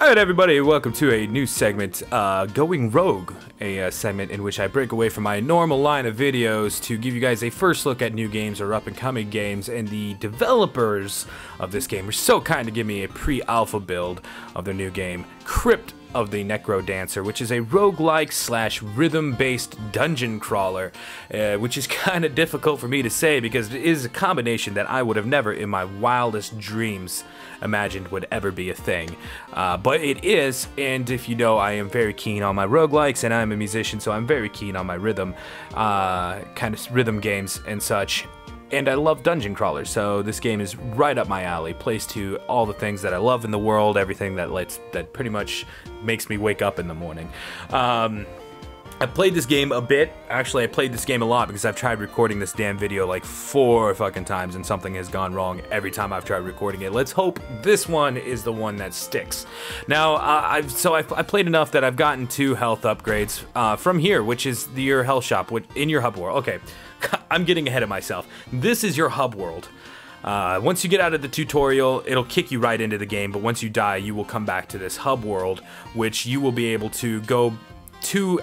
Alright everybody, welcome to a new segment, Going Rogue, a segment in which I break away from my normal line of videos to give you guys a first look at new games or up-and-coming games, and the developers of this game were so kind to give me a pre-alpha build of their new game, Crypt of the Necrodancer, which is a roguelike slash rhythm-based dungeon crawler, which is kind of difficult for me to say because it is a combination that I would have never in my wildest dreams imagined would ever be a thing. But it is, and if you know, I am very keen on my roguelikes, and I'm a musician, so I'm very keen on my rhythm, kind of rhythm games and such. And I love dungeon crawlers, so this game is right up my alley. Plays to all the things that I love in the world, everything that pretty much makes me wake up in the morning. I played this game a bit. Actually, I played this game a lot because I've tried recording this damn video like 4 fucking times and something has gone wrong every time I've tried recording it. Let's hope this one is the one that sticks. Now, I played enough that I've gotten 2 health upgrades from here, which is your health shop in your hub world. Okay, I'm getting ahead of myself. This is your hub world. Once you get out of the tutorial, it'll kick you right into the game, but once you die, you will come back to this hub world, which you will be able to go to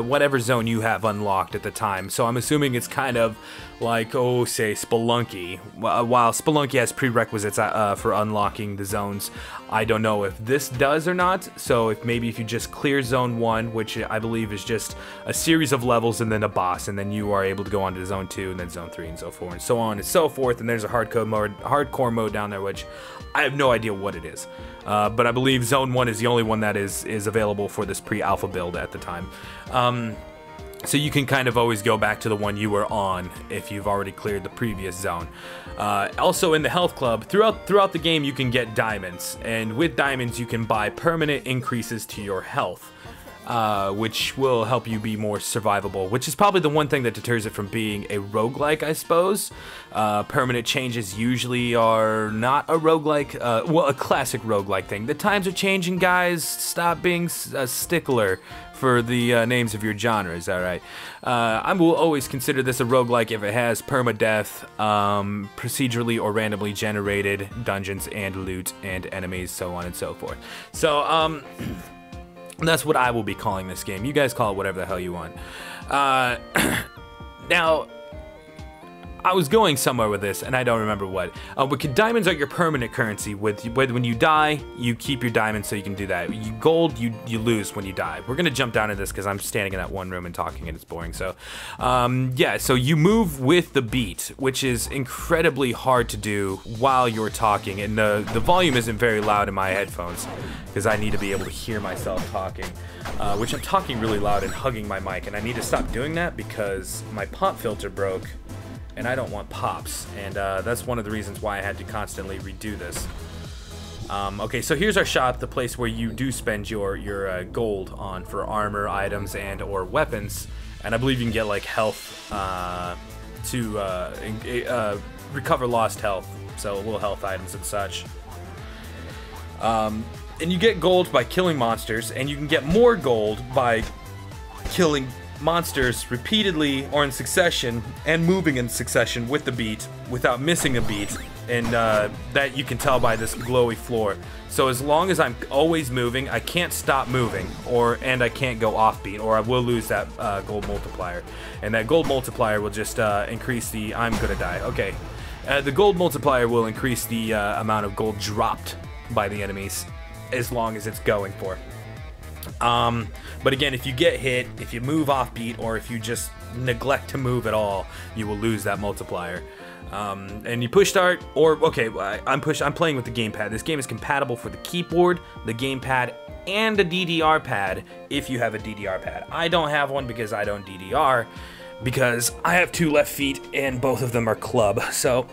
whatever zone you have unlocked at the time. So I'm assuming it's kind of like, say Spelunky. While Spelunky has prerequisites for unlocking the zones, I don't know if this does or not. So if you just clear zone 1, which I believe is just a series of levels and then a boss, and then you are able to go on to zone 2 and then zone 3 and so forth and so on and so forth. And there's a hardcore mode down there, which I have no idea what it is. But I believe zone 1 is the only one that is available for this pre-alpha build at the time. So you can kind of always go back to the one you were on if you've already cleared the previous zone. Also in the health club, throughout the game you can get diamonds, and with diamonds you can buy permanent increases to your health, which will help you be more survivable, which is probably the one thing that deters it from being a roguelike, I suppose. Permanent changes usually are not a roguelike, well, a classic roguelike thing. The times are changing, guys. Stop being a stickler for the names of your genres, alright? I will always consider this a roguelike if it has permadeath, procedurally or randomly generated dungeons and loot and enemies, so on and so forth. So, that's what I will be calling this game. You guys call it whatever the hell you want. Now, I was going somewhere with this, and I don't remember what. But diamonds are your permanent currency. When you die, you keep your diamonds so you can do that. Gold, you lose when you die. We're gonna jump down to this because I'm standing in that one room and talking, and it's boring. So, yeah. So you move with the beat, which is incredibly hard to do while you're talking, and the volume isn't very loud in my headphones because I need to be able to hear myself talking. Which I'm talking really loud and hugging my mic, and I need to stop doing that because my pop filter broke. And I don't want pops, and that's one of the reasons why I had to constantly redo this. Okay, so here's our shop, the place where you do spend your gold on for armor, items, and or weapons, and I believe you can get like health to recover lost health, so little health items and such. And you get gold by killing monsters, and you can get more gold by killing monsters repeatedly or in succession and moving in succession with the beat without missing a beat, and that you can tell by this glowy floor. So as long as I'm always moving, I can't stop moving, and I can't go off beat, or I will lose that gold multiplier, and that gold multiplier will just increase the I'm gonna die. Okay, the gold multiplier will increase the amount of gold dropped by the enemies as long as it's going for. But again, if you get hit, if you move off beat, or if you just neglect to move at all, you will lose that multiplier. And you push start, or okay, I'm playing with the gamepad. This game is compatible for the keyboard, the gamepad, and the DDR pad if you have a DDR pad. I don't have one because I don't DDR, because I have 2 left feet and both of them are club. So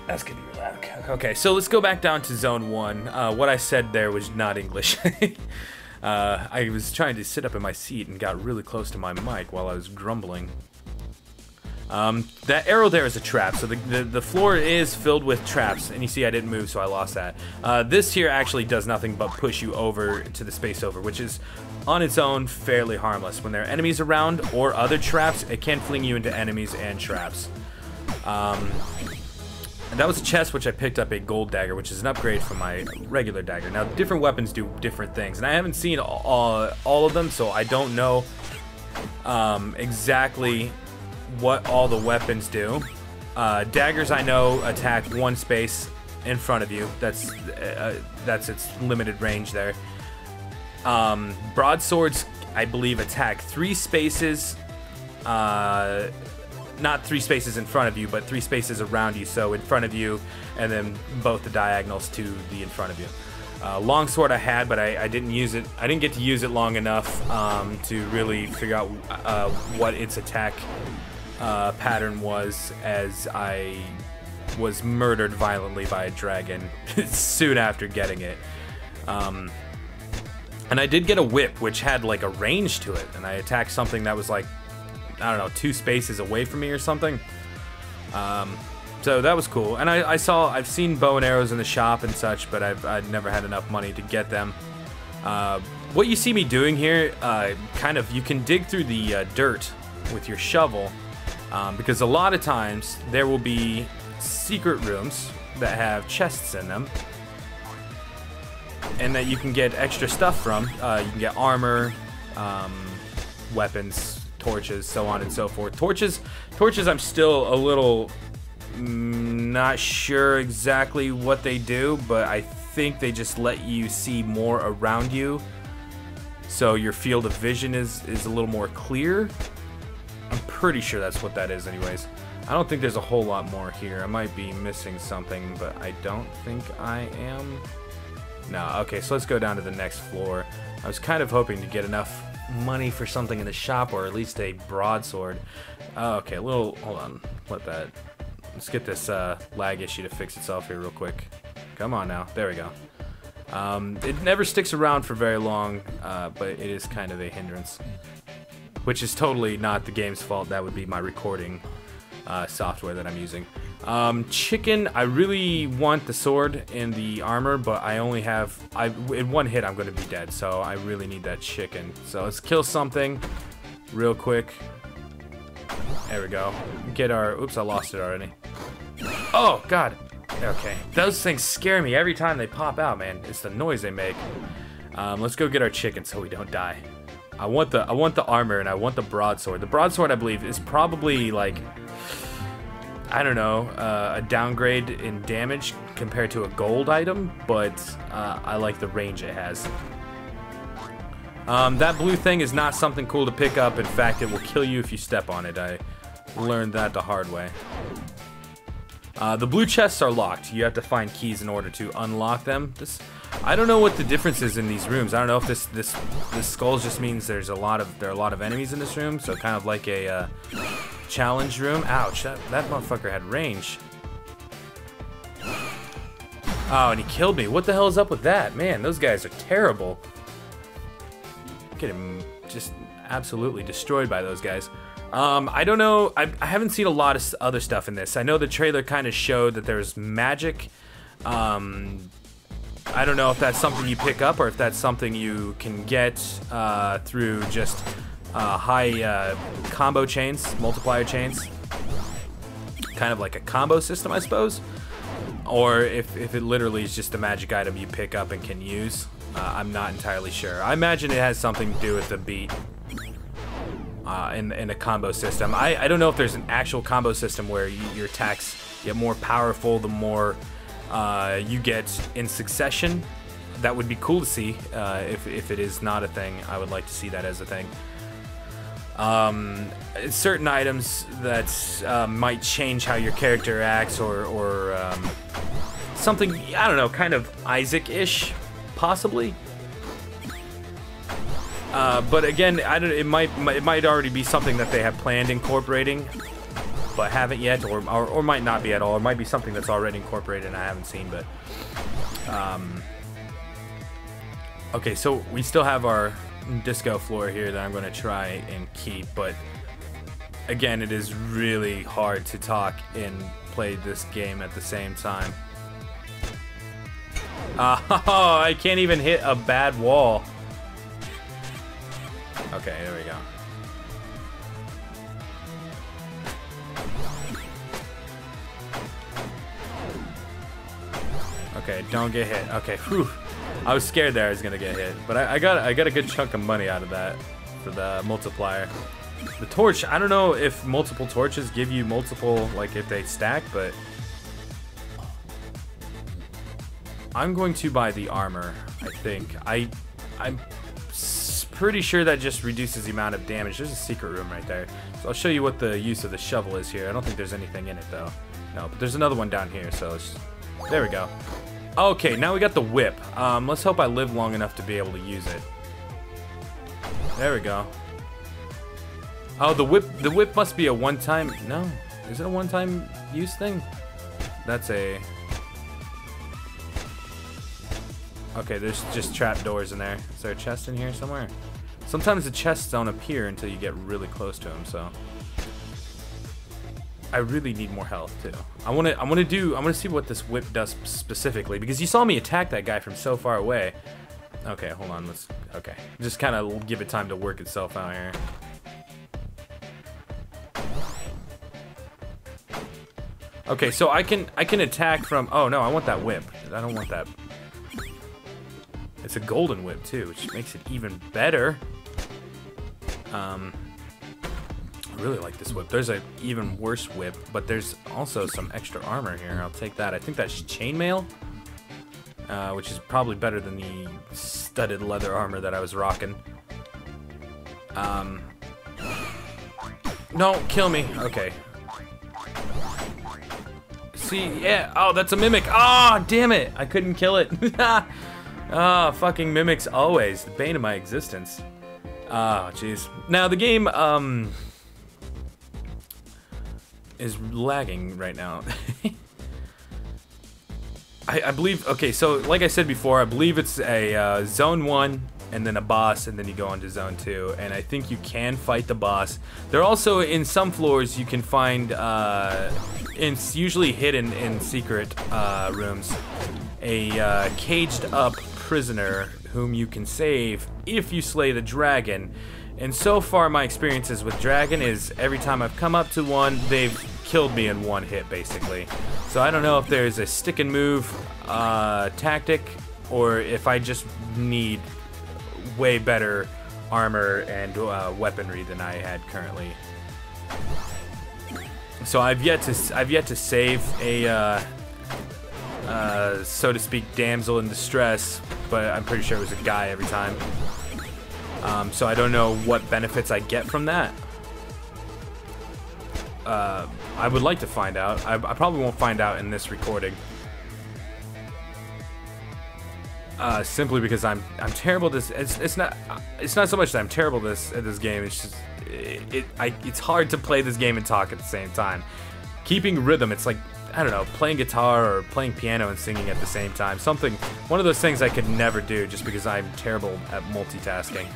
that's gonna be really loud. Okay, so let's go back down to zone 1. What I said there was not English. I was trying to sit up in my seat and got really close to my mic while I was grumbling. That arrow there is a trap, so the floor is filled with traps, and you see I didn't move, so I lost that. This here actually does nothing but push you over to the space over, which is on its own fairly harmless. When there are enemies around or other traps, it can fling you into enemies and traps. And that was a chest which I picked up a gold dagger, which is an upgrade from my regular dagger. Now, different weapons do different things, and I haven't seen all of them, so I don't know exactly what all the weapons do. Daggers, I know, attack one space in front of you. That's its limited range there. Broadswords, I believe, attack 3 spaces. Not 3 spaces in front of you, but 3 spaces around you. So in front of you, and then both the diagonals to the in front of you. Longsword I had, but I didn't use it. I didn't get to use it long enough to really figure out what its attack pattern was, as I was murdered violently by a dragon soon after getting it. And I did get a whip, which had like a range to it, and I attacked something that was like, I don't know, 2 spaces away from me or something. So that was cool. And I've seen bow and arrows in the shop and such, but I'd never had enough money to get them. What you see me doing here, kind of, you can dig through the dirt with your shovel, because a lot of times there will be secret rooms that have chests in them, and that you can get extra stuff from. You can get armor, weapons, torches, so on and so forth. Torches I'm still a little not sure exactly what they do, but I think they just let you see more around you, so your field of vision is a little more clear. I'm pretty sure that's what that is anyways. I don't think there's a whole lot more here. I might be missing something, but I don't think I am. No, okay, so let's go down to the next floor. I was kind of hoping to get enough money for something in the shop, or at least a broadsword. Okay, a little, hold on, let's get this lag issue to fix itself here real quick. Come on now, there we go. It never sticks around for very long, but it is kind of a hindrance, which is totally not the game's fault. That would be my recording software that I'm using. Chicken, I really want the sword and the armor, but I only have, in one hit I'm going to be dead, so I really need that chicken. So let's kill something real quick. There we go. Get our, oops, I lost it already. Oh god. Okay, those things scare me every time they pop out, man. It's the noise they make. Let's go get our chicken so we don't die. I want the armor, and I want the broadsword. The broadsword, I believe, is probably like, I don't know, a downgrade in damage compared to a gold item, but I like the range it has. That blue thing is not something cool to pick up. In fact, it will kill you if you step on it. I learned that the hard way. The blue chests are locked. You have to find keys in order to unlock them. I don't know what the difference is in these rooms. I don't know if this skulls just means there are a lot of enemies in this room, so kind of like a challenge room. Ouch, that motherfucker had range. Oh, and he killed me. What the hell is up with that? Man, those guys are terrible. Get him just absolutely destroyed by those guys. I don't know. I haven't seen a lot of other stuff in this. I know the trailer kind of showed that there's magic. I don't know if that's something you pick up or if that's something you can get through just high combo chains, multiplier chains. Kind of like a combo system, I suppose. Or if it literally is just a magic item you pick up and can use. I'm not entirely sure. I imagine it has something to do with the beat in a combo system. I don't know if there's an actual combo system where your attacks get more powerful the more you get in succession. That would be cool to see. If it is not a thing, I would like to see that as a thing. Certain items that might change how your character acts, or something, I don't know, kind of Isaac-ish, possibly. But again, it might already be something that they have planned incorporating, but haven't yet, or might not be at all. It might be something that's already incorporated and I haven't seen. But okay, so we still have our disco floor here that I'm going to try and keep, but again, it is really hard to talk and play this game at the same time. Oh, I can't even hit a bad wall. Okay, there we go. Okay, don't get hit. Okay, whew. I was scared there I was gonna get hit, but I got a good chunk of money out of that for the multiplier. The torch, I don't know if multiple torches give you multiple, like if they stack, but I'm going to buy the armor, I think. I'm pretty sure that just reduces the amount of damage. There's a secret room right there. So I'll show you what the use of the shovel is here. I don't think there's anything in it though. No, but there's another one down here, so there we go. Okay, now we got the whip. Let's hope I live long enough to be able to use it. There we go. Oh, the whip must be a one-time. No, is it a one-time use thing? That's a. Okay, there's just trap doors in there. Is there a chest in here somewhere? Sometimes the chests don't appear until you get really close to them. So I really need more health too. I want to see what this whip does specifically, because you saw me attack that guy from so far away. Okay, hold on. Okay, just kind of give it time to work itself out here. Okay, so I can attack from. Oh no, I want that whip. I don't want that. It's a golden whip too, which makes it even better. I really like this whip. There's an even worse whip, but there's also some extra armor here. I'll take that. I think that's chainmail, which is probably better than the studded leather armor that I was rocking. No, kill me. Okay. See, yeah. Oh, that's a mimic. Oh, damn it. I couldn't kill it. Ah, fucking mimics always. The bane of my existence. Ah, jeez. Now, the game, is lagging right now. I believe, okay, so like I said before, I believe it's a zone 1 and then a boss, and then you go on to zone 2, and I think you can fight the boss. There also, in some floors, you can find, it's usually hidden in secret rooms, a caged up prisoner whom you can save if you slay the dragon. And so far my experiences with dragon is every time I've come up to one, they've killed me in one hit basically. So I don't know if there's a stick and move tactic, or if I just need way better armor and weaponry than I had currently. So I've yet to save a so to speak damsel in distress, but I'm pretty sure it was a guy every time. So I don't know what benefits I get from that. I would like to find out. I probably won't find out in this recording. Simply because I'm terrible at this. It's not so much that I'm terrible at this game. It's just it's hard to play this game and talk at the same time. Keeping rhythm, it's like, I don't know, playing guitar or playing piano and singing at the same time. One of those things I could never do just because I'm terrible at multitasking.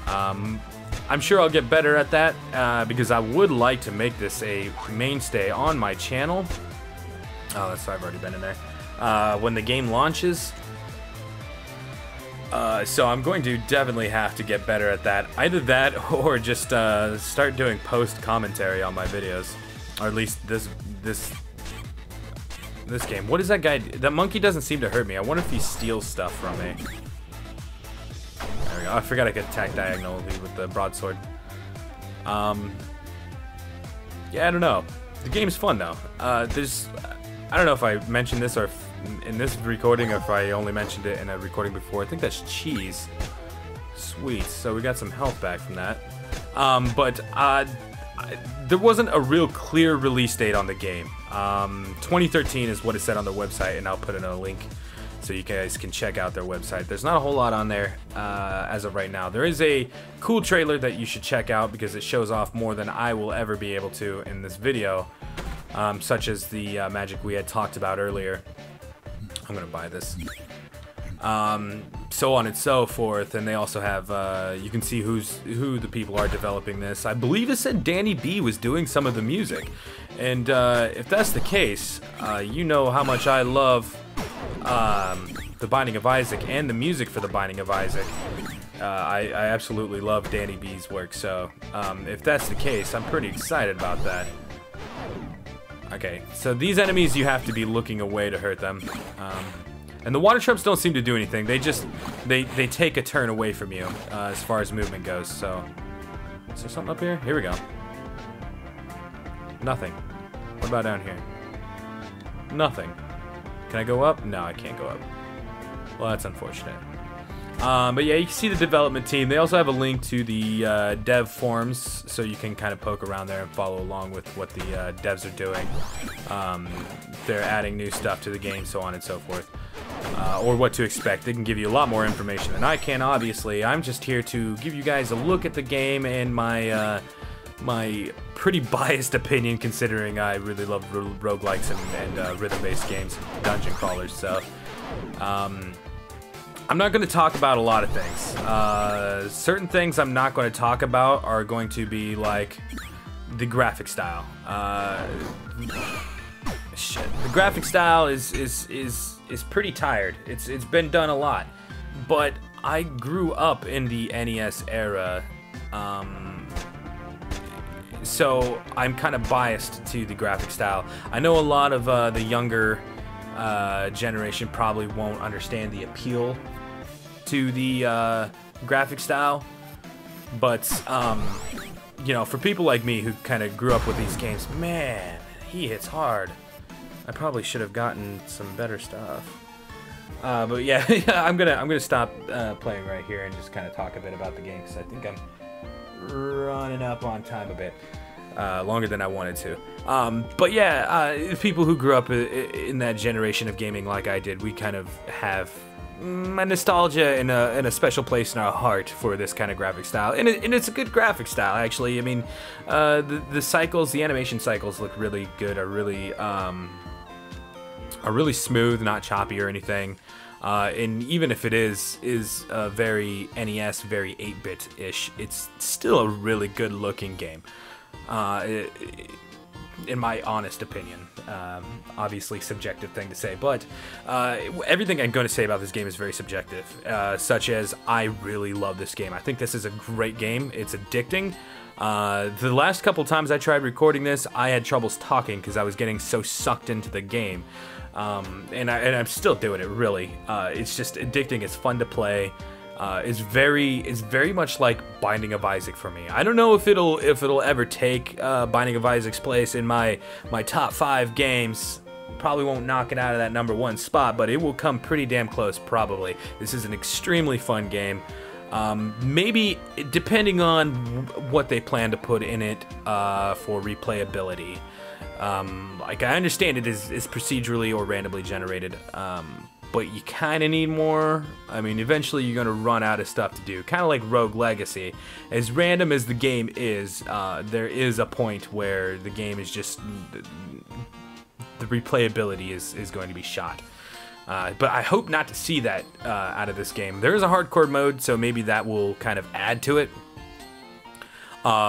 I'm sure I'll get better at that because I would like to make this a mainstay on my channel. Oh, that's why I've already been in there. When the game launches. So I'm going to definitely have to get better at that. Either that or just start doing post commentary on my videos. Or at least this game. What is that guy? That monkey doesn't seem to hurt me. I wonder if he steals stuff from me. There we go. I forgot I could attack diagonally with the broadsword. Yeah, I don't know. The game's fun though. I don't know if I mentioned this or if in this recording, or if I only mentioned it in a recording before. I think that's cheese. Sweet. So we got some health back from that. There wasn't a real clear release date on the game. 2013 is what it said on their website, and I'll put in a link so you guys can check out their website. There's not a whole lot on there as of right now. There is a cool trailer that you should check out because it shows off more than I will ever be able to in this video, such as the magic we had talked about earlier. I'm gonna buy this. So on and so forth, and they also have you can see who the people are developing this. I believe it said Danny B was doing some of the music, and if that's the case, you know how much I love The Binding of Isaac and the music for The Binding of Isaac. I absolutely love Danny B's work, so if that's the case, I'm pretty excited about that. Okay, so these enemies, you have to be looking away to hurt them. And the water shrubs don't seem to do anything. They just, they take a turn away from you as far as movement goes. So, is there something up here? Here we go. Nothing. What about down here? Nothing. Can I go up? No, I can't go up. Well, that's unfortunate. But yeah, you can see the development team. They also have a link to the dev forums, so you can kind of poke around there and follow along with what the devs are doing. They're adding new stuff to the game, so on and so forth. Or what to expect. They can give you a lot more information than I can, obviously. I'm just here to give you guys a look at the game and my my pretty biased opinion, considering I really love roguelikes and rhythm-based games, dungeon crawlers. So, I'm not going to talk about a lot of things. Certain things I'm not going to talk about are going to be like the graphic style. Shit. The graphic style is pretty tired. It's been done a lot, but I grew up in the NES era, so I'm kind of biased to the graphic style. I know a lot of the younger generation probably won't understand the appeal to the graphic style, but you know, for people like me who kind of grew up with these games, man, he hits hard. I probably should have gotten some better stuff. But yeah, I'm gonna stop playing right here and just kind of talk a bit about the game, because I think I'm running up on time a bit, longer than I wanted to. But yeah, people who grew up in that generation of gaming like I did, we kind of have a nostalgia and a special place in our heart for this kind of graphic style, and it's a good graphic style, actually. I mean, the cycles, the animation cycles look really good, are really smooth, not choppy or anything. And even if it is very NES, very 8-bit-ish, it's still a really good-looking game, in my honest opinion. Obviously, subjective thing to say, but everything I'm going to say about this game is very subjective, such as I really love this game. I think this is a great game. It's addicting. The last couple times I tried recording this, I had troubles talking because I was getting so sucked into the game. And I'm still doing it, really. It's just addicting. It's fun to play. It's very much like Binding of Isaac for me. I don't know if it'll ever take Binding of Isaac's place in my top 5 games. Probably won't knock it out of that #1 spot, but it will come pretty damn close, probably. This is an extremely fun game. Maybe depending on what they plan to put in it for replayability. Like, I understand it is procedurally or randomly generated, but you kind of need more. I mean, eventually you're going to run out of stuff to do. Kind of like Rogue Legacy. As random as the game is, there is a point where the game is just... the replayability is going to be shot. But I hope not to see that out of this game. There is a hardcore mode, so maybe that will kind of add to it.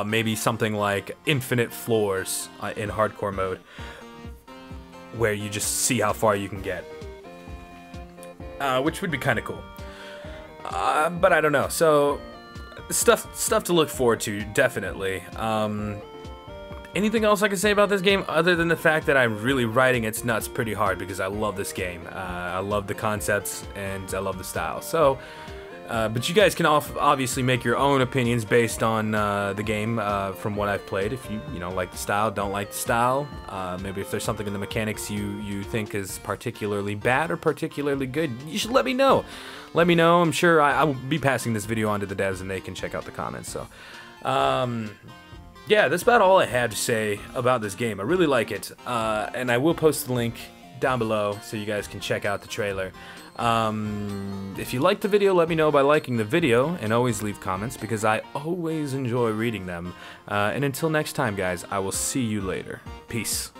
Maybe something like infinite floors in hardcore mode, where you just see how far you can get, which would be kind of cool. But I don't know. So stuff to look forward to, definitely. Anything else I can say about this game other than the fact that I'm really riding its nuts pretty hard because I love this game. I love the concepts and I love the style. So. But you guys can obviously make your own opinions based on the game from what I've played. If you like the style, don't like the style, maybe if there's something in the mechanics you think is particularly bad or particularly good, you should let me know. Let me know. I'm sure I will be passing this video on to the devs and they can check out the comments. So, yeah, that's about all I had to say about this game. I really like it, and I will post the link down below so you guys can check out the trailer. If you liked the video, let me know by liking the video, and always leave comments because I always enjoy reading them. And until next time, guys, I will see you later. Peace.